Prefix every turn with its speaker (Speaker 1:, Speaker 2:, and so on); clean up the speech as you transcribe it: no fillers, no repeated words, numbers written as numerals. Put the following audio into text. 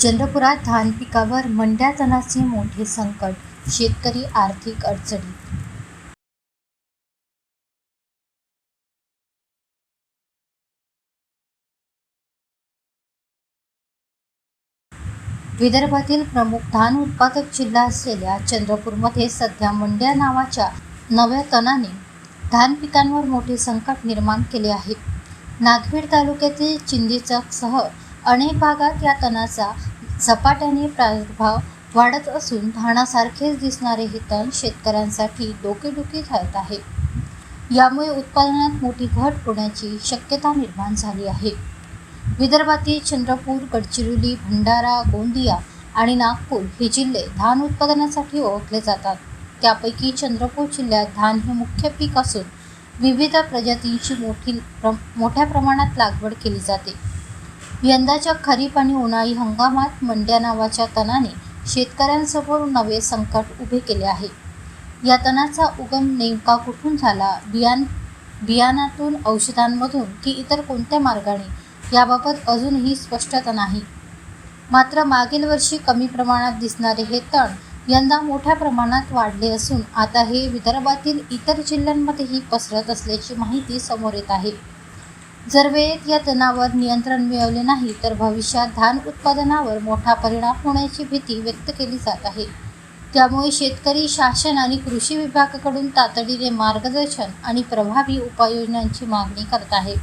Speaker 1: चंद्रपुरात धान पिकावर मंड्या तणाचे मोठे संकट, शेतकरी आर्थिक अडचणीत. विदर्भातील प्रमुख धान उत्पादक जिल्हा असलेल्या चंद्रपूरमध्ये सध्या मंड्या नावाच्या नव्या तणाने धान पिकांवर मोठे संकट निर्माण केले आहे. नागभीड तालुक्यातील चिंचणीसह अनेक भागात या तणाचा झपाट्याने प्रादुर्भाव वाढत असून धानासारखेच दिसणारे हे तण शेतकऱ्यांसाठी डोकेदुखी ठरत आहे. यामुळे उत्पादनात मोठी घट होण्याची शक्यता निर्माण झाली आहे. विदर्भातील चंद्रपूर, गडचिरोली, भंडारा, गोंदिया आणि नागपूर हे जिल्हे धान उत्पादनासाठी ओळखले जातात. त्यापैकी चंद्रपूर जिल्ह्यात धान हे मुख्य पीक असून विविध प्रजातींची मोठ्या प्रमाणात लागवड केली जाते. यंदाच्या खरीप आणि उन्हाळी हंगामात मंड्या नावाच्या तणाने शेतकऱ्यांसमोर नवे संकट उभे केले आहे. या तणाचा उगम नेमका कुठून झाला, बियाणातून, औषधांमधून की इतर कोणत्या मार्गाने याबाबत अजूनही स्पष्टता नाही. मात्र मागील वर्षी कमी प्रमाणात दिसणारे हे तण यंदा मोठ्या प्रमाणात वाढले असून आता हे विदर्भातील इतर जिल्ह्यांमध्येही पसरत असल्याची माहिती समोर येत आहे. जर वेळेत या तणावर नियंत्रण मिळवले नाही तर भविष्यात धान उत्पादनावर मोठा परिणाम होण्याची भीती व्यक्त केली जात आहे. त्यामुळे शेतकरी शासन आणि कृषी विभागाकडून तातडीने मार्गदर्शन आणि प्रभावी उपाययोजनांची मागणी करत आहे.